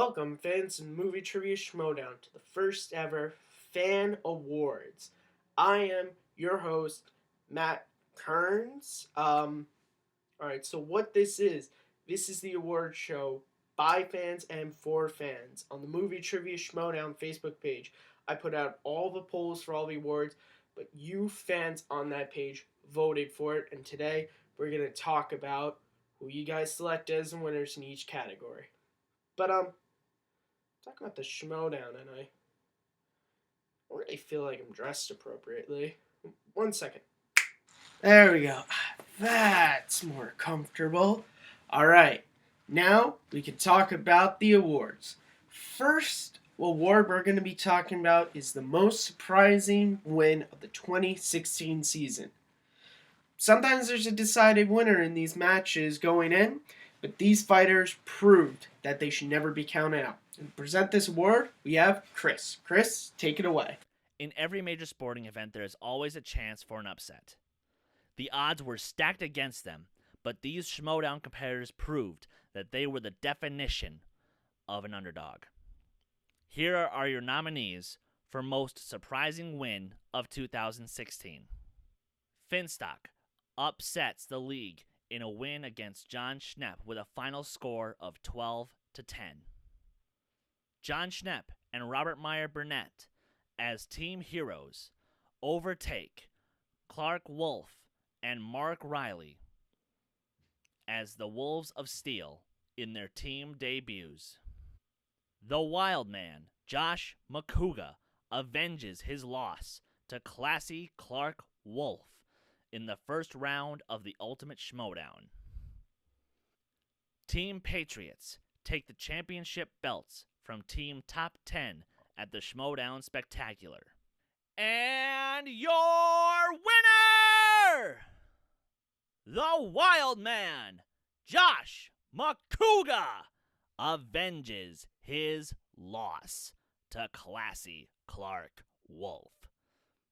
Welcome, fans and movie trivia Schmoedown, to the first ever Fan Awards. I am your host, Matt Kearns. Alright, so what this is the award show by fans and for fans. On the movie trivia Schmoedown Facebook page, I put out all the polls for all the awards, but you fans on that page voted for it, and today we're going to talk about who you guys select as the winners in each category. But talking about the Schmoedown, and I don't really feel like I'm dressed appropriately. 1 second. There we go. That's more comfortable. All right, now we can talk about the awards. First award we're going to be talking about is the most surprising win of the 2016 season. Sometimes there's a decided winner in these matches going in, but these fighters proved that they should never be counted out. And to present this award, we have Chris. Chris, take it away. In every major sporting event, there is always a chance for an upset. The odds were stacked against them, but these Schmoedown competitors proved that they were the definition of an underdog. Here are your nominees for most surprising win of 2016. Finstock upsets the league in a win against John Schnepp with a final score of 12-10. John Schnepp and Robert Meyer Burnett, as team heroes, overtake Clark Wolf and Mark Riley as the Wolves of Steel in their team debuts. The Wild Man, Josh McCouga, avenges his loss to classy Clark Wolf in the first round of the Ultimate Schmoedown. Team Patriots take the championship belts from Team Top 10 at the Schmoedown Spectacular. And your winner, the Wild Man, Josh McCouga, avenges his loss to classy Clark Wolf.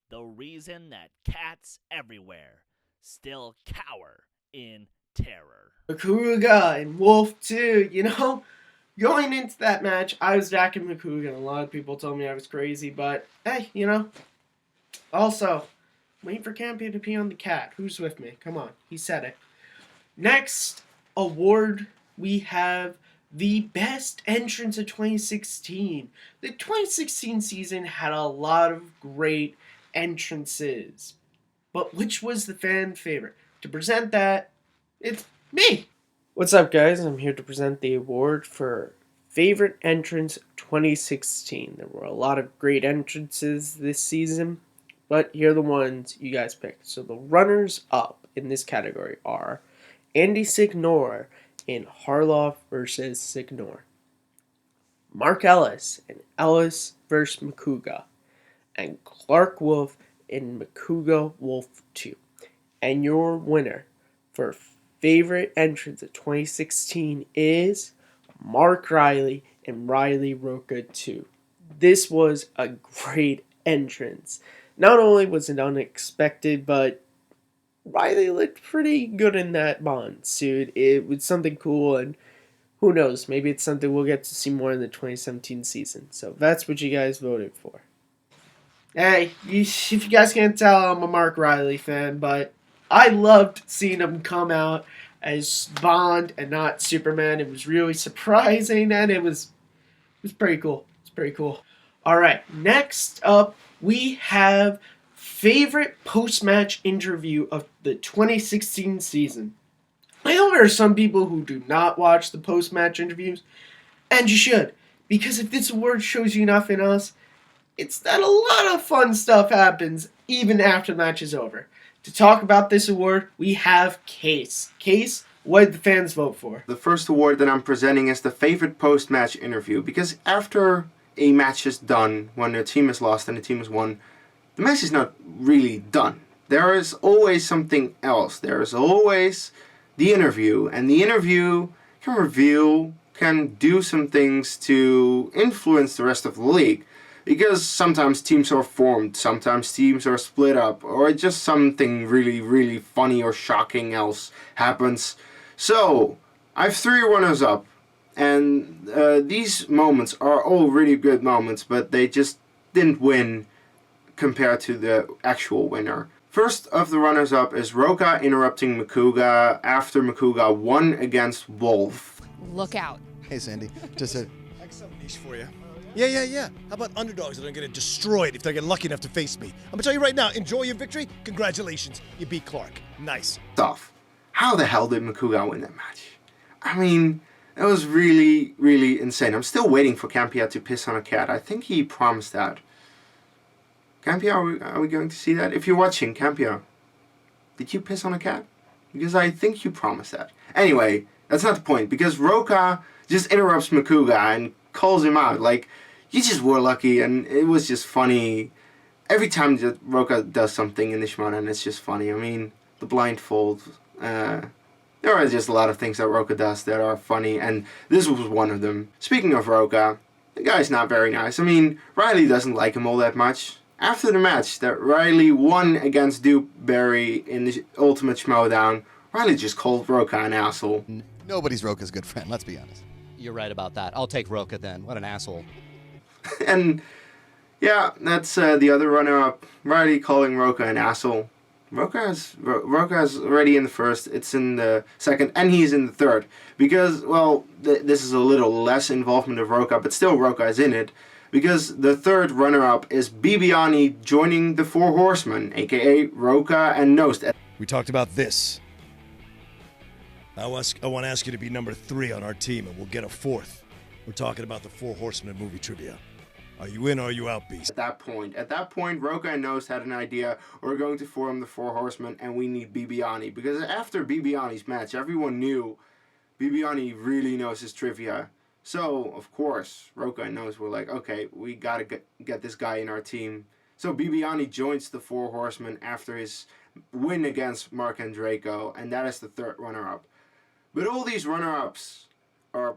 The reason that cats everywhere still cower in terror. McCouga and Wolf too, Going into that match, I was backing McCouga, and a lot of people told me I was crazy, but hey, Also, waiting for Campy to pee on the cat. Who's with me? Come on, he said it. Next award, we have the best entrance of 2016. The 2016 season had a lot of great entrances, but which was the fan favorite? To present that, it's me. What's up, guys? I'm here to present the award for favorite entrance 2016. There were a lot of great entrances this season, but here are the ones you guys picked. So the runners up in this category are Andy Signor in Harloff versus Signor, Mark Ellis in Ellis versus McCouga, and Clark Wolf in McCouga Wolf 2. And your winner for favorite entrance of 2016 is Mark Riley and Riley Roca 2. This was a great entrance. Not only was it unexpected, but Riley looked pretty good in that Bond suit. It was something cool, and who knows, maybe it's something we'll get to see more in the 2017 season. So that's what you guys voted for. Hey, if you guys can't tell, I'm a Mark Riley fan, but I loved seeing him come out as Bond and not Superman. It was really surprising, and it was pretty cool. It's pretty cool. All right, next up, we have favorite post-match interview of the 2016 season. I know there are some people who do not watch the post-match interviews, and you should, because if this award shows you nothing else, it's that a lot of fun stuff happens even after the match is over. To talk about this award, we have Case. Case, what did the fans vote for? The first award that I'm presenting is the favorite post-match interview, because after a match is done, when a team is lost and a team is won, the match is not really done. There is always something else. There is always the interview, and the interview can do some things to influence the rest of the league. Because sometimes teams are formed, sometimes teams are split up, or just something really, really funny or shocking else happens. So, I have 3 runners-up. And these moments are all really good moments, but they just didn't win compared to the actual winner. First of the runners-up is Roka interrupting Makuga after Makuga won against Wolf. Look out. Hey, Sandy. Just a... I got something niche for you. Yeah. How about underdogs that are going to get destroyed if they get lucky enough to face me? I'm going to tell you right now, enjoy your victory. Congratulations. You beat Clark. Nice. Stuff. How the hell did Makuga win that match? I mean, it was really, really insane. I'm still waiting for Campia to piss on a cat. I think he promised that. Campia, are we going to see that? If you're watching, Campia, did you piss on a cat? Because I think you promised that. Anyway, that's not the point. Because Roka just interrupts Makuga and calls him out. Like, you just were lucky, and it was just funny. Every time that Roka does something in the Schmoedown, it's just funny. I mean, the blindfold. There are just a lot of things that Roka does that are funny, and this was one of them. Speaking of Roka, the guy's not very nice. I mean, Riley doesn't like him all that much. After the match that Riley won against Dewberry in the Ultimate Schmoedown, Riley just called Roka an asshole. Nobody's Roka's good friend, let's be honest. You're right about that. I'll take Roka then. What an asshole. And yeah, that's the other runner-up. Riley calling Roka an asshole. Roka's already in the first, it's in the second, and he's in the third. Because, well, this is a little less involvement of Roka, but still Roka is in it. Because the third runner-up is Bibiani joining the Four Horsemen, aka Roka and Nost. We talked about this. I want to ask you to be number 3 on our team, and we'll get a 4th. We're talking about the Four Horsemen movie trivia. Are you in or are you out, Beast? At that point, Roka and Nost had an idea. We're going to form the Four Horsemen, and we need Bibiani. Because after Bibiani's match, everyone knew Bibiani really knows his trivia. So, of course, Roka and Nost were like, okay, we gotta get this guy in our team. So Bibiani joins the Four Horsemen after his win against Mark and Draco, and that is the third runner-up. But all these runner-ups are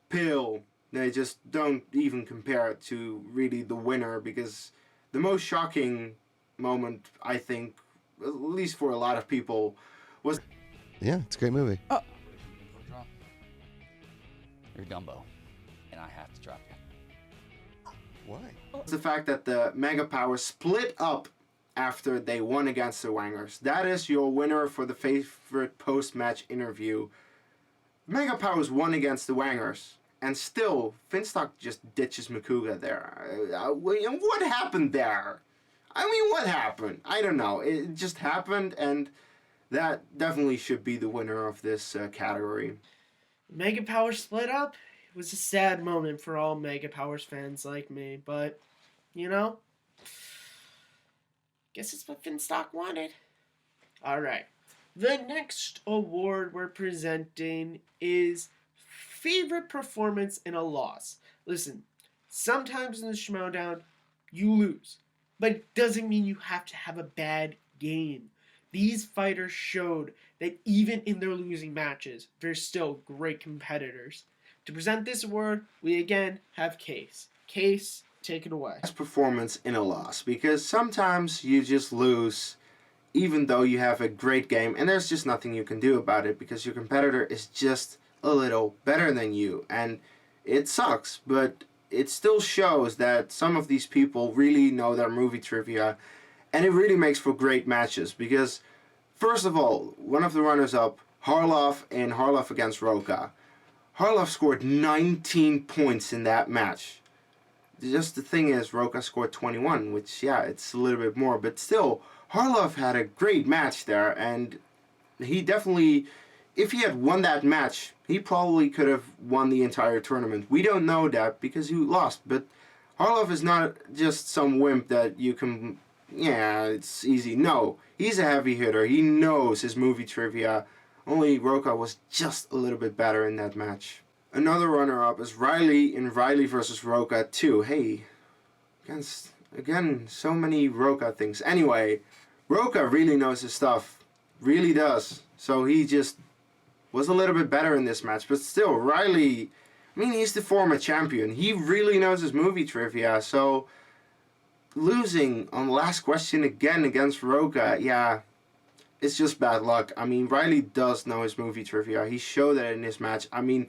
pale. They just don't even compare to really the winner, because the most shocking moment, I think, at least for a lot of people, was... Yeah, it's a great movie. You're Gumbo, and I have to drop you. Why? the fact that the Mega Powers split up after they won against the Wangers. That is your winner for the favorite post-match interview. Mega Powers won against the Wangers, and still, Finstock just ditches Makuga there. What happened there? I mean, what happened? I don't know. It just happened, and that definitely should be the winner of this category. Mega Powers split up. It was a sad moment for all Mega Powers fans like me, but, you know, guess it's what Finstock wanted. Alright. The next award we're presenting is Favorite Performance in a Loss. Listen, sometimes in the Schmoedown, you lose. But it doesn't mean you have to have a bad game. These fighters showed that even in their losing matches, they're still great competitors. To present this award, we again have Case. Case, take it away. Best performance in a loss, because sometimes you just lose even though you have a great game, and there's just nothing you can do about it because your competitor is just a little better than you, and it sucks, but it still shows that some of these people really know their movie trivia, and it really makes for great matches, because first of all, one of the runners-up, Harloff and Harloff against Roka. Harloff scored 19 points in that match. Just the thing is, Roka scored 21, which, yeah, it's a little bit more, but still, Harloff had a great match there, and he definitely, if he had won that match, he probably could have won the entire tournament. We don't know that because he lost, but Harloff is not just some wimp that you can, yeah, it's easy. No, he's a heavy hitter. He knows his movie trivia. Only Roka was just a little bit better in that match. Another runner-up is Riley in Riley versus Roka 2. Hey, again, so many Roka things. Anyway, Roka really knows his stuff. Really does. So he just was a little bit better in this match. But still, Riley, I mean, he's the former champion. He really knows his movie trivia. So losing on the last question again against Roka, yeah, it's just bad luck. I mean, Riley does know his movie trivia. He showed that in this match. I mean,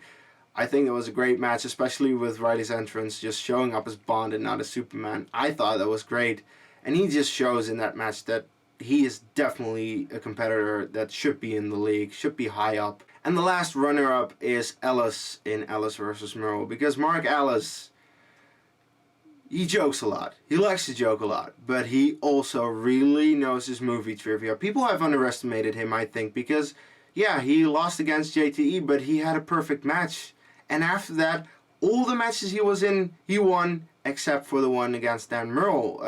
I think it was a great match, especially with Riley's entrance, just showing up as Bond and not as Superman. I thought that was great. And he just shows in that match that he is definitely a competitor that should be in the league, should be high up. And the last runner-up is Ellis in Ellis versus Merle, because Mark Ellis, he jokes a lot. He likes to joke a lot, but he also really knows his movie trivia. People have underestimated him, I think, because, yeah, he lost against JTE, but he had a perfect match. And after that, all the matches he was in, he won, except for the one against Dan Merle.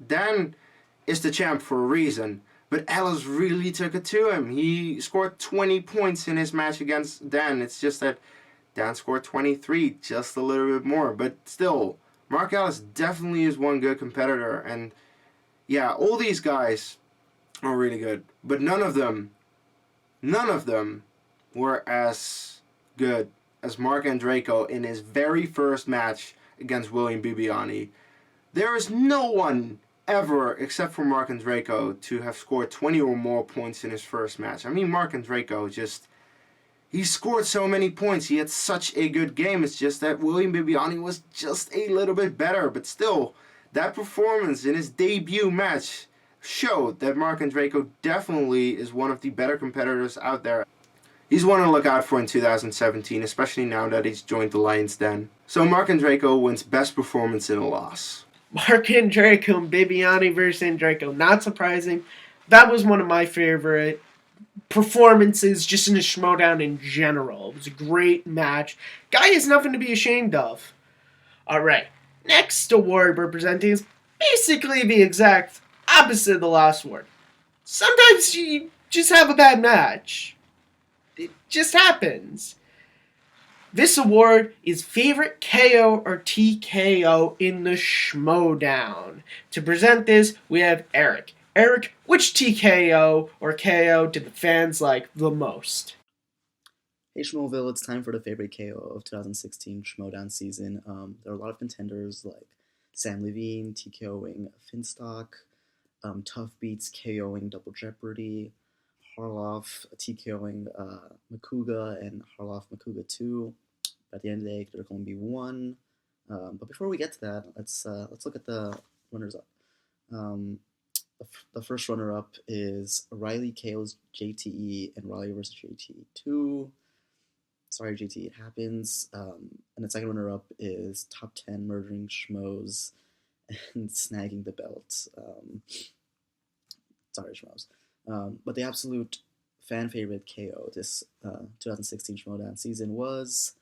Dan is the champ for a reason, but Ellis really took it to him. He scored 20 points in his match against Dan. It's just that Dan scored 23, just a little bit more. But still, Mark Ellis definitely is one good competitor. And yeah, all these guys are really good, but none of them were as good as Mark Andreyko in his very first match against William Bibiani. There is no one ever, except for Mark Andreyko, to have scored 20 or more points in his first match. I mean, Mark Andreyko he scored so many points. He had such a good game. It's just that William Bibiani was just a little bit better. But still, that performance in his debut match showed that Mark Andreyko definitely is one of the better competitors out there. He's one to look out for in 2017, especially now that he's joined the Lions Den. So Mark Andreyko wins Best Performance in a Loss. Mark Andreyko and Bibiani versus Andreyko. Not surprising. That was one of my favorite performances just in a Schmoedown in general. It was a great match. Guy has nothing to be ashamed of. Alright, next award we're presenting is basically the exact opposite of the last award. Sometimes you just have a bad match. It just happens. This award is Favorite KO or TKO in the Schmoedown. To present this, we have Eric. Eric, which TKO or KO did the fans like the most? Hey Schmoeville, it's time for the favorite KO of 2016 Schmoedown season. There are a lot of contenders like Sam Levine TKOing Finstock, Tough Beats KOing Double Jeopardy, Harloff TKOing Makuga and Harloff Makuga 2. At the end of the day, there's going to be one. But before we get to that, let's look at the runners-up. The first runner-up is Riley KO's JTE and Riley versus JTE 2. Sorry, JTE, it happens. And the second runner-up is Top 10 murdering Schmoes and snagging the belt. Sorry, Schmoes. But the absolute fan favorite KO this 2016 Schmoedown season was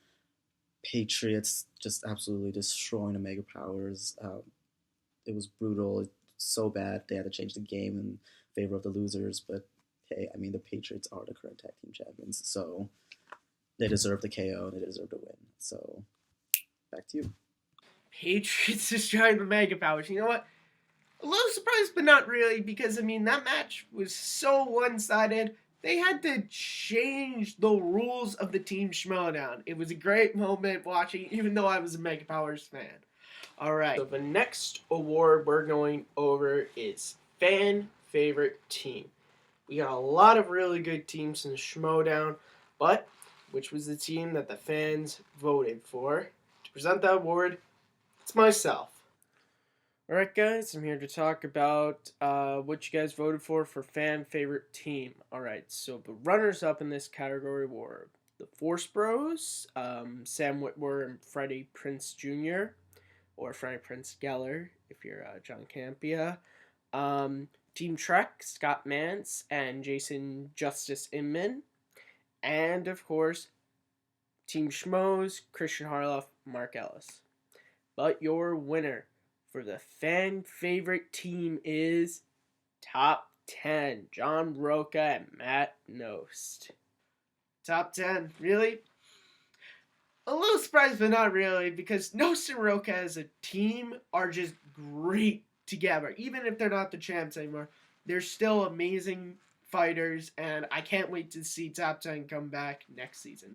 Patriots just absolutely destroying the Mega Powers. It was brutal. It's so bad they had to change the game in favor of the losers. But hey, I mean, the Patriots are the current tag team champions, so they deserve the KO and they deserve the win. So back to you. Patriots destroying the Mega Powers. You know what? A little surprised, but not really, because, I mean, that match was so one-sided. They had to change the rules of the Team Schmoedown. It was a great moment watching, even though I was a Mega Powers fan. Alright, so the next award we're going over is Fan Favorite Team. We got a lot of really good teams in Schmoedown, but which was the team that the fans voted for? To present that award, it's myself. Alright guys, I'm here to talk about what you guys voted for fan favorite team. Alright, so the runners-up in this category were the Force Bros, Sam Whitmore and Freddie Prinze Jr., or Freddie Prinze Geller, if you're John Campia. Team Trek, Scott Mance and Jason Justice Inman. And, of course, Team Schmoes, Christian Harloff, Mark Ellis. But your winner for the fan favorite team is Top 10, John Roca and Matt Nost. Top 10, really? A little surprised, but not really, because Nost and Roca as a team are just great together. Even if they're not the champs anymore, they're still amazing fighters, and I can't wait to see Top 10 come back next season.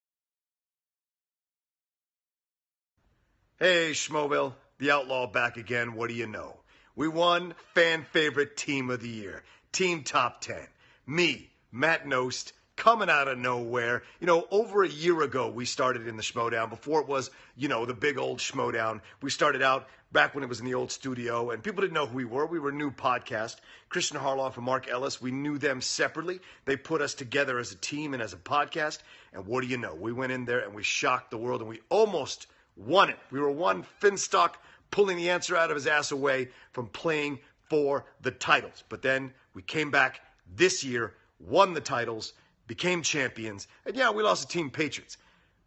Hey, Schmoeville, the Outlaw back again. What do you know? We won Fan Favorite Team of the Year, Team Top 10. Me, Matt Nost, coming out of nowhere. Over a year ago, we started in the Schmoedown. Before it was, the big old Schmoedown. We started out back when it was in the old studio, and people didn't know who we were. We were a new podcast. Christian Harloff and Mark Ellis, we knew them separately. They put us together as a team and as a podcast. And what do you know? We went in there and we shocked the world, and we almost won it. We were one Finstock pulling the answer out of his ass away from playing for the titles. But then we came back this year, won the titles, became champions, and yeah, we lost to Team Patriots.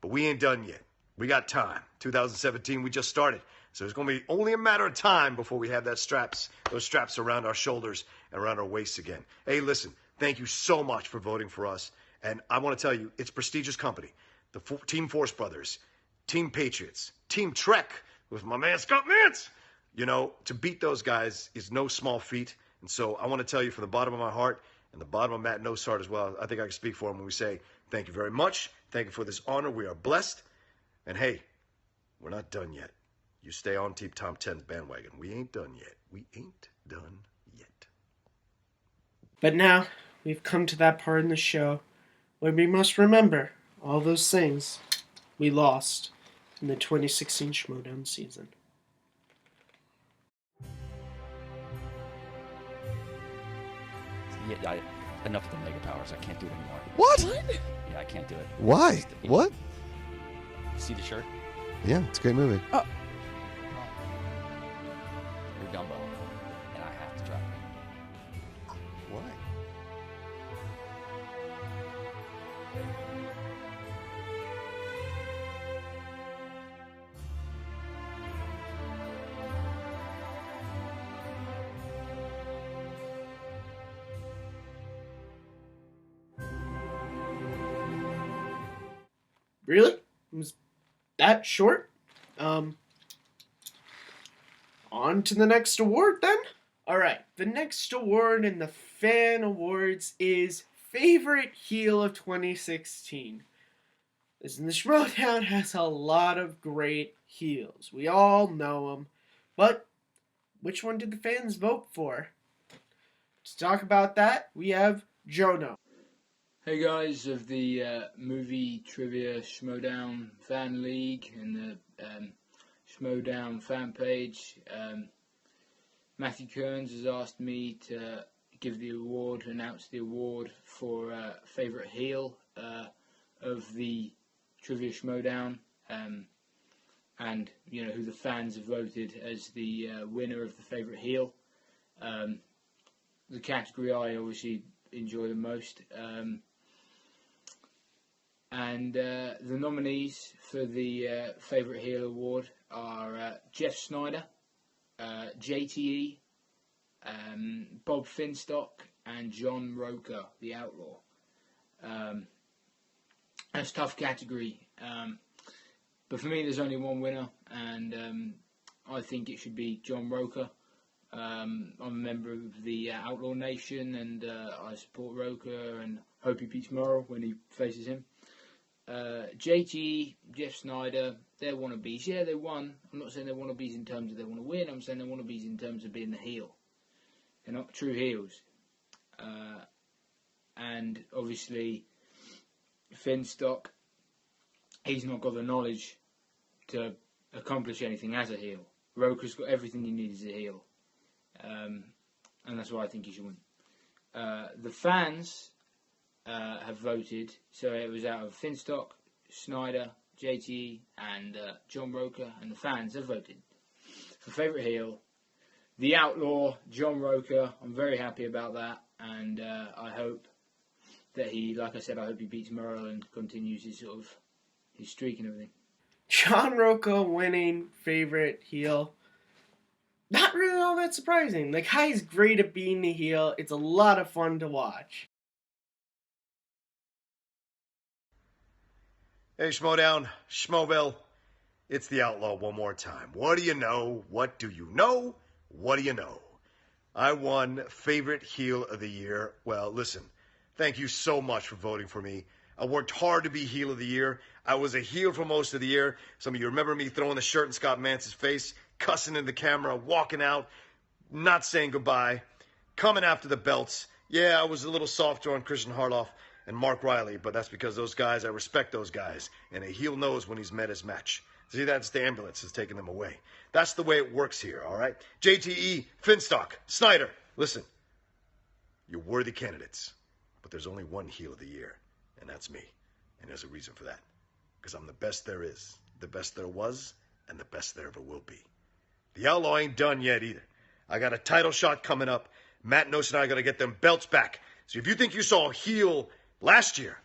But we ain't done yet. We got time. 2017, we just started. So it's going to be only a matter of time before we have those straps around our shoulders and around our waists again. Hey, listen, thank you so much for voting for us. And I want to tell you, it's a prestigious company. The Team Force Brothers, Team Patriots, Team Trek with my man Scott Mintz. To beat those guys is no small feat. And so I want to tell you from the bottom of my heart and the bottom of Matt No's heart as well, I think I can speak for him when we say thank you very much. Thank you for this honor. We are blessed. And hey, we're not done yet. You stay on Team Top 10's bandwagon. We ain't done yet. We ain't done yet. But now we've come to that part in the show where we must remember all those things we lost in the 2016 Schmoedown season. Yeah, enough of the mega powers. I can't do it anymore. What? Yeah, I can't do it. Why? What? See the shirt? Yeah, it's a great movie. You're Dumbo, and I have to drop you. Why? Really? It was that short? On to the next award then? Alright, the next award in the fan awards is Favorite Heel of 2016. Listen, the Schmoedown has a lot of great heels. We all know them. But which one did the fans vote for? To talk about that, we have Jono. Hey guys of the movie trivia Schmoedown fan league and the Schmoedown fan page. Matthew Kearns has asked me to announce the award for favourite heel of the trivia Schmoedown, and who the fans have voted as the winner of the favourite heel. The category I obviously enjoy the most. And the nominees for the Favourite Heel Award are Jeff Snyder, JTE, Bob Finstock, and John Roker, the Outlaw. That's a tough category, but for me there's only one winner, and I think it should be John Roker. I'm a member of the Outlaw Nation, and I support Roker and hope he beats Merle when he faces him. JT, Jeff Snyder, they're wannabes. Yeah, they won. I'm not saying they're wannabes in terms of they want to win. I'm saying they're wannabes in terms of being the heel. They're not true heels. And obviously, Finstock, he's not got the knowledge to accomplish anything as a heel. Roker's got everything he needs as a heel. And that's why I think he should win. The fans have voted, so it was out of Finstock, Snyder, JT, and John Roker, and the fans have voted for favourite heel, the Outlaw, John Roker. I'm very happy about that, and I hope that I hope he beats Merle and continues his streak and everything. John Roca winning favorite heel. Not really all that surprising. The guy's great at being the heel. It's a lot of fun to watch. Hey, Schmoedown, Schmoville, it's the Outlaw one more time. What do you know? What do you know? What do you know? I won Favorite Heel of the Year. Well, listen, thank you so much for voting for me. I worked hard to be Heel of the Year. I was a heel for most of the year. Some of you remember me throwing the shirt in Scott Mance's face, cussing in the camera, walking out, not saying goodbye, coming after the belts. Yeah, I was a little softer on Christian Harloff and Mark Riley, but that's because those guys, I respect those guys, and a heel knows when he's met his match. See, that's the ambulance is taking them away. That's the way it works here, all right? JTE, Finstock, Snyder, listen, you're worthy candidates, but there's only one heel of the year, and that's me, and there's a reason for that, because I'm the best there is, the best there was, and the best there ever will be. The Outlaw ain't done yet either. I got a title shot coming up. Matt Noce and I are going to get them belts back. So if you think you saw a heel last year,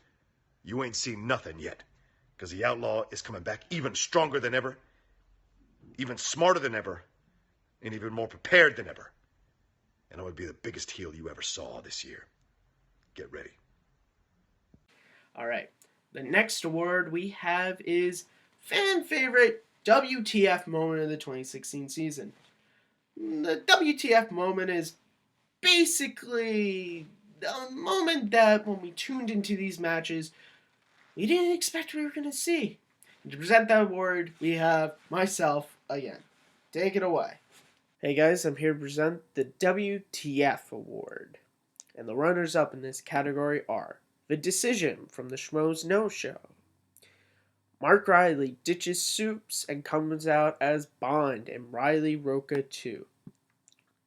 you ain't seen nothing yet. Because the Outlaw is coming back even stronger than ever, even smarter than ever, and even more prepared than ever. And I'm going to be the biggest heel you ever saw this year. Get ready. All right. The next award we have is fan favorite WTF moment of the 2016 season. The WTF moment is basically the moment that when we tuned into these matches, we didn't expect we were going to see. And to present that award, we have myself again. Take it away. Hey guys, I'm here to present the WTF award. And the runners-up in this category are The Decision from the Schmoes No Show. Mark Riley ditches Soups and comes out as Bond in Riley Roca 2.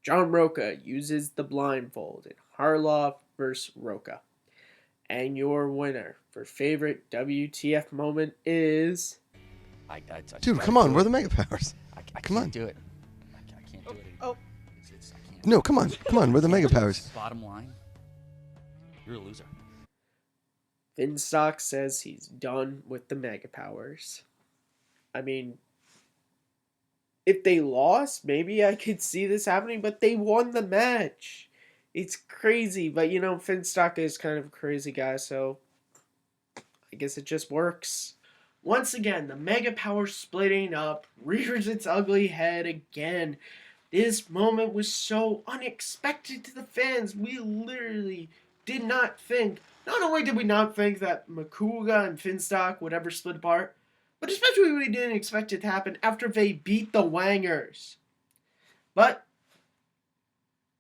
John Roca uses the blindfold in Harloff vs. Roca. And your winner for favorite WTF moment is... Dude, come on, we're the Mega Powers. I Come on. can't do it. I can't do it. Oh. I can't. No, come on, we're the Mega Powers. Bottom line, you're a loser. Finstock says he's done with the Mega Powers. I mean, if they lost, maybe I could see this happening, but they won the match. It's crazy, but you know, Finstock is kind of a crazy guy, so I guess it just works. Once again, the Mega Power splitting up rears its ugly head again. This moment was so unexpected to the fans. We literally did not think, not only did we not think that Makuga and Finstock would ever split apart, but especially we didn't expect it to happen after they beat the Wangers. But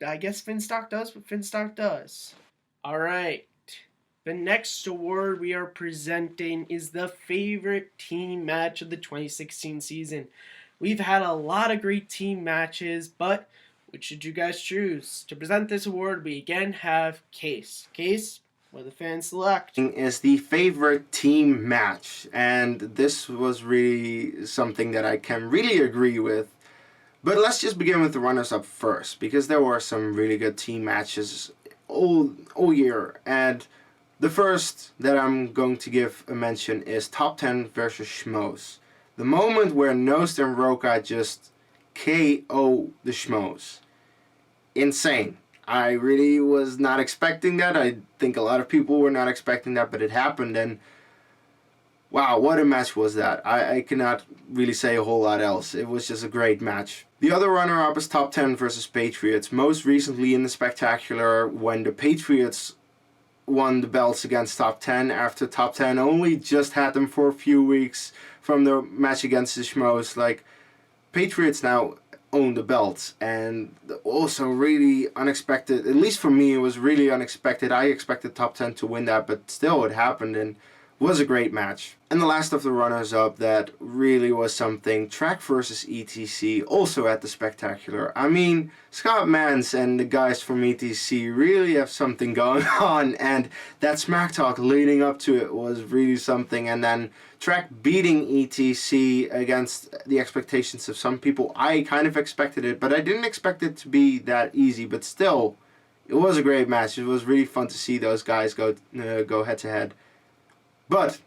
I guess Finstock does what Finstock does. Alright, the next award we are presenting is the favorite team match of the 2016 season. We've had a lot of great team matches, but which should you guys choose? To present this award, we again have Case. Case, what the fans select? Is the favorite team match, and this was really something that I can really agree with. But let's just begin with the runners-up first, because there were some really good team matches all year. And the first that I'm going to give a mention is Top 10 versus Schmoes. The moment where Nost and Roca just KO the Schmoes. Insane. I really was not expecting that. I think a lot of people were not expecting that, but it happened, and wow, what a match was that. I cannot really say a whole lot else. It was just a great match. The other runner-up is Top 10 versus Patriots. Most recently in the Spectacular, when the Patriots won the belts against Top 10 after Top 10 only just had them for a few weeks from the match against the Schmoes. Like, Patriots now own the belts, and also really unexpected, at least for me, it was really unexpected. I expected Top 10 to win that, but still it happened, and was a great match. And the last of the runners-up that really was something, Track versus ETC, also at the Spectacular. I mean, Scott Mans and the guys from ETC really have something going on, and that smack talk leading up to it was really something. And then Track beating ETC against the expectations of some people. I kind of expected it, but I didn't expect it to be that easy. But still, it was a great match. It was really fun to see those guys go head-to-head. But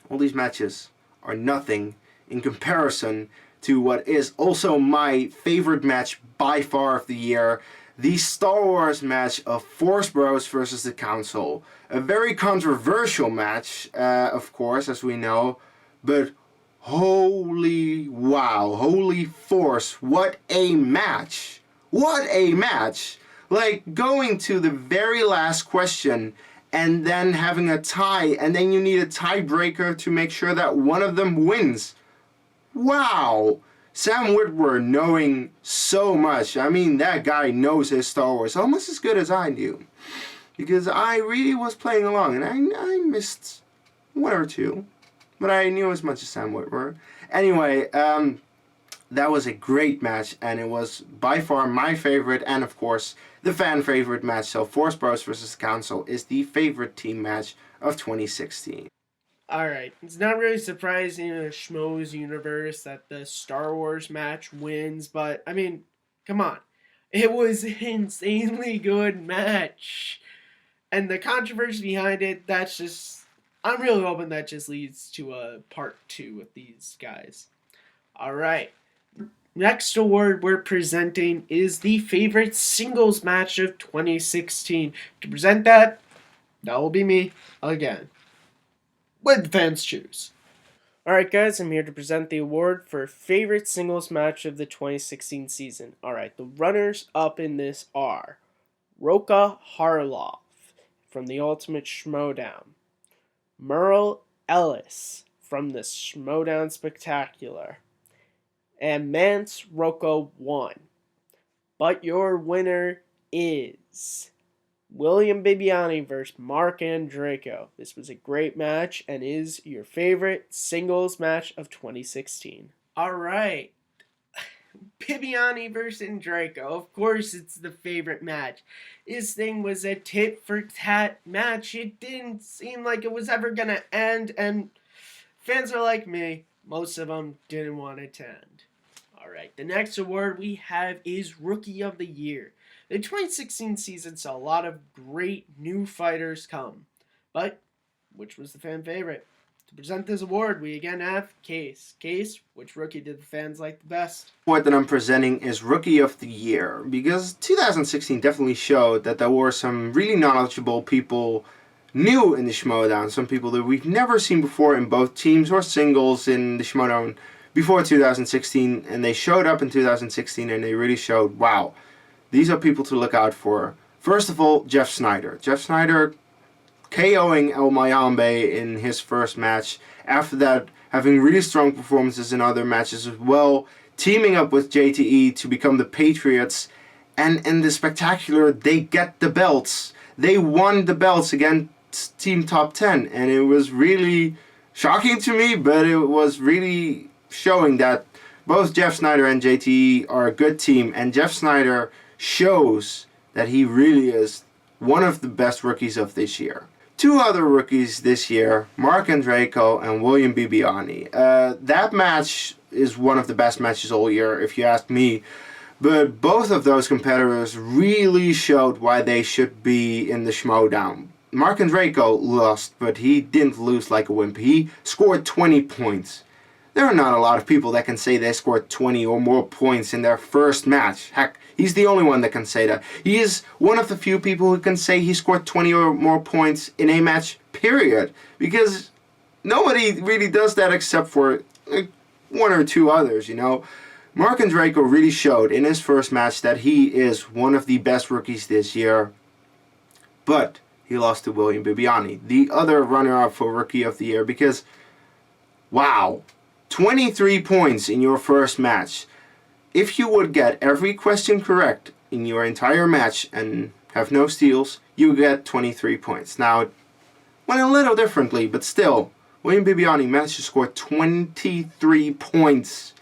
all these matches are nothing in comparison to what is also my favorite match by far of the year, the Star Wars match of Force Bros versus the Council. A very controversial match, of course, as we know, but holy wow, holy Force, what a match! What a match! Like, going to the very last question and then having a tie, and then you need a tiebreaker to make sure that one of them wins. Wow! Sam Witwer knowing so much. I mean, that guy knows his Star Wars almost as good as I do. because I really was playing along, and I missed one or two, but I knew as much as Sam Whitmer. Anyway, that was a great match, and it was by far my favorite, and of course the fan favorite match. So Force Bros versus Council is the favorite team match of 2016. Alright, it's not really surprising in a Schmoes universe that the Star Wars match wins, but I mean, come on. It was an insanely good match. And the controversy behind it, I'm really hoping that just leads to a part 2 with these guys. Alright. Next award we're presenting is the favorite singles match of 2016. To present that will be me again. What the fans choose. Alright guys, I'm here to present the award for favorite singles match of the 2016 season. Alright, the runners up in this are Roka Harlov from the Ultimate Schmoedown, Merle Ellis from the Schmoedown Spectacular, and Mance Rocco won. But your winner is William Bibiani versus Mark Andreyko. This was a great match and is your favorite singles match of 2016. Alright. Bibiani versus Andreyko. Of course it's the favorite match. This thing was a tit-for-tat match. It didn't seem like it was ever gonna end, and fans are like me. Most of them didn't want it to end. Alright, the next award we have is Rookie of the Year. The 2016 season saw a lot of great new fighters come. But, which was the fan favorite? To present this award, we again have Case. Case, which rookie did the fans like the best? What that I'm presenting is Rookie of the Year, because 2016 definitely showed that there were some really knowledgeable people new in the Schmoedown, some people that we've never seen before in both teams or singles in the Schmoedown before 2016, and they showed up in 2016 and they really showed, wow, these are people to look out for. First of all, Jeff Snyder. Jeff Snyder KOing El Mayambe in his first match. After that, having really strong performances in other matches as well. Teaming up with JTE to become the Patriots. And in the Spectacular, they get the belts. They won the belts against Team Top 10. And it was really shocking to me, but it was really showing that both Jeff Snyder and JTE are a good team. And Jeff Snyder shows that he really is one of the best rookies of this year. Two other rookies this year, Mark Andreyko and William Bibiani. That match is one of the best matches all year, if you ask me. But both of those competitors really showed why they should be in the Schmoedown. Mark Andreyko lost, but he didn't lose like a wimp. He scored 20 points. There are not a lot of people that can say they scored 20 or more points in their first match. Heck, he's the only one that can say that. He is one of the few people who can say he scored 20 or more points in a match, period. Because nobody really does that except for like, one or two others, you know. Mark Andreyko really showed in his first match that he is one of the best rookies this year. But he lost to William Bibiani, the other runner-up for Rookie of the Year, because, wow, 23 points in your first match. If you would get every question correct in your entire match and have no steals, you get 23 points. Now, it went a little differently, but still, William Bibiani managed to score 23 points.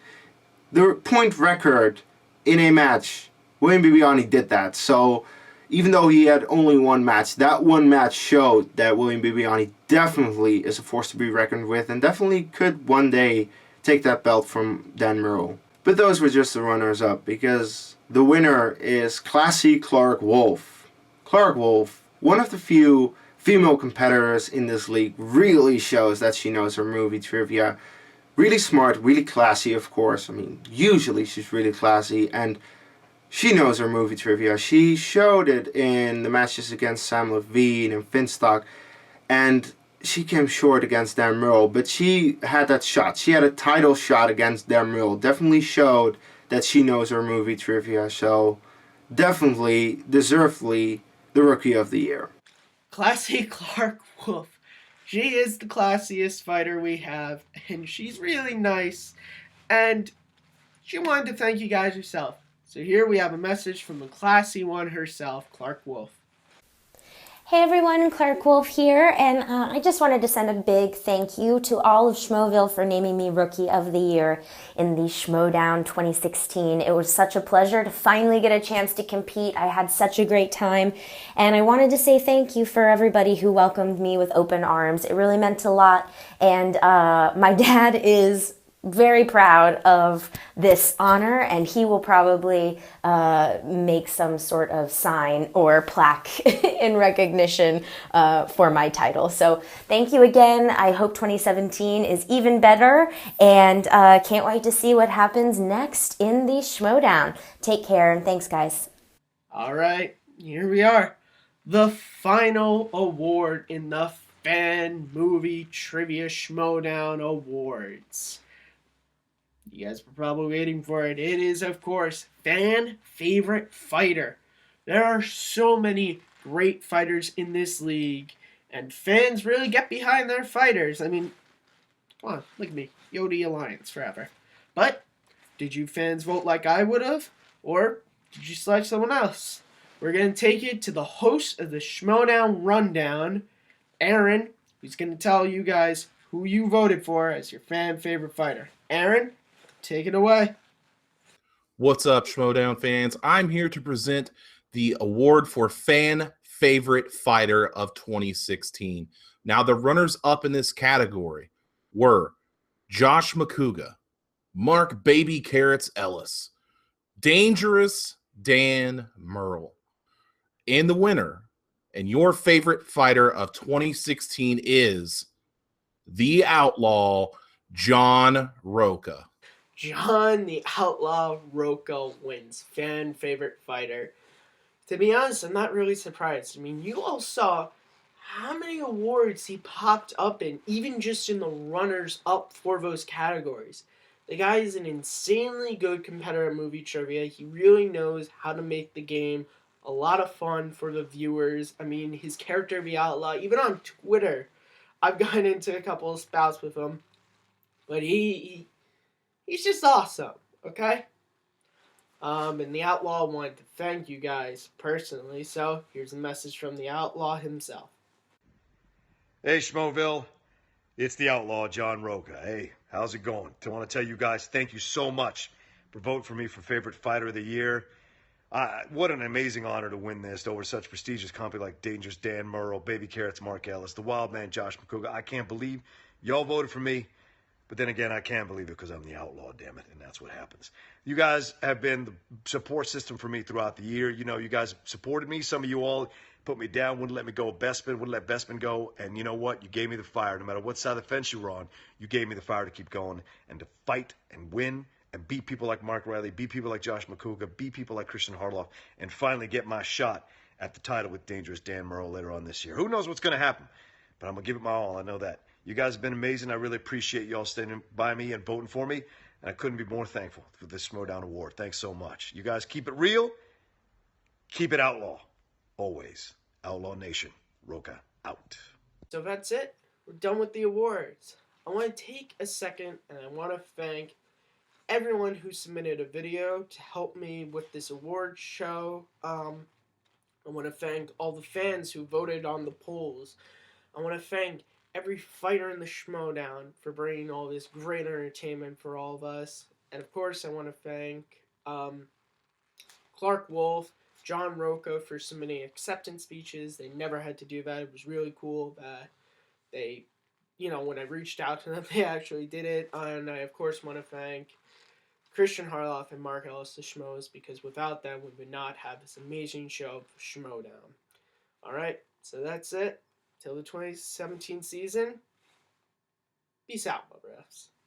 The point record in a match, William Bibiani did that. So, even though he had only one match, that one match showed that William Bibiani definitely is a force to be reckoned with and definitely could one day take that belt from Dan Murrell. But those were just the runners-up, because the winner is Classy Clark Wolf. Clark Wolf, one of the few female competitors in this league, really shows that she knows her movie trivia. Really smart, really classy, of course. I mean, usually she's really classy, and she knows her movie trivia. She showed it in the matches against Sam Levine and Finstock, and she came short against Dan Murrell, but she had that shot. She had a title shot against Dan Murrell. Definitely showed that she knows her movie trivia, so definitely, deservedly, the Rookie of the Year. Classy Clark Wolf. She is the classiest fighter we have, and she's really nice, and she wanted to thank you guys herself. So here we have a message from the classy one herself, Clark Wolf. Hey everyone, Clark Wolf here, and I just wanted to send a big thank you to all of Schmoeville for naming me Rookie of the Year in the Schmoedown 2016. It was such a pleasure to finally get a chance to compete. I had such a great time, and I wanted to say thank you for everybody who welcomed me with open arms. It really meant a lot, and my dad is very proud of this honor, and he will probably make some sort of sign or plaque in recognition for my title. So thank you again. I hope 2017 is even better, and can't wait to see what happens next in the Schmoedown. Take care, and thanks, guys. All right, here we are. The final award in the Fan Movie Trivia Schmoedown Awards. You guys were probably waiting for it. It is, of course, Fan Favorite Fighter. There are so many great fighters in this league, and fans really get behind their fighters. I mean, come on, look at me. Yodi Alliance forever. But, did you fans vote like I would have? Or did you select someone else? We're going to take it to the host of the Schmoedown Rundown, Aaron, who's going to tell you guys who you voted for as your fan favorite fighter. Aaron, take it away. What's up, Schmoedown fans? I'm here to present the award for Fan Favorite Fighter of 2016. Now, the runners-up in this category were Josh McCouga, Mark Baby Carrots Ellis, Dangerous Dan Merle. And the winner and your favorite fighter of 2016 is the Outlaw, John Roca. John the Outlaw Roca wins. Fan favorite fighter. To be honest, I'm not really surprised. I mean, you all saw how many awards he popped up in, even just in the runners-up for those categories. The guy is an insanely good competitor at movie trivia. He really knows how to make the game a lot of fun for the viewers. I mean, his character, the Outlaw, even on Twitter, I've gotten into a couple of spouts with him. But he's just awesome, okay? And the Outlaw wanted to thank you guys personally, so here's a message from the Outlaw himself. Hey, Schmoeville. It's the Outlaw, John Roca. Hey, how's it going? I want to tell you guys thank you so much for voting for me for Favorite Fighter of the Year. What an amazing honor to win this over such prestigious company like Dangerous Dan Merle, Baby Carrots Mark Ellis, the Wild Man Josh McCouga. I can't believe y'all voted for me. But then again, I can't believe it because I'm the Outlaw, damn it, and that's what happens. You guys have been the support system for me throughout the year. You know, you guys supported me. Some of you all put me down, wouldn't let me go with Bestman, wouldn't let Bestman go. And you know what? You gave me the fire. No matter what side of the fence you were on, you gave me the fire to keep going and to fight and win and beat people like Mark Riley, beat people like Josh McCouga, beat people like Christian Harloff, and finally get my shot at the title with Dangerous Dan Merle later on this year. Who knows what's going to happen? But I'm going to give it my all. I know that. You guys have been amazing. I really appreciate you all standing by me and voting for me. And I couldn't be more thankful for this Schmoedown Award. Thanks so much. You guys keep it real. Keep it outlaw. Always. Outlaw Nation. Roca out. So that's it. We're done with the awards. I want to take a second and I want to thank everyone who submitted a video to help me with this award show. I want to thank all the fans who voted on the polls. I want to thank every fighter in the Schmoedown for bringing all this great entertainment for all of us. And of course, I want to thank Clark Wolf, John Roca for submitting acceptance speeches. They never had to do that. It was really cool that they, when I reached out to them, they actually did it. And I, of course, want to thank Christian Harloff and Mark Ellis, the Schmoes, because without them, we would not have this amazing show of Schmoedown. All right, so that's it. Till the 2017 season. Peace out, my refs.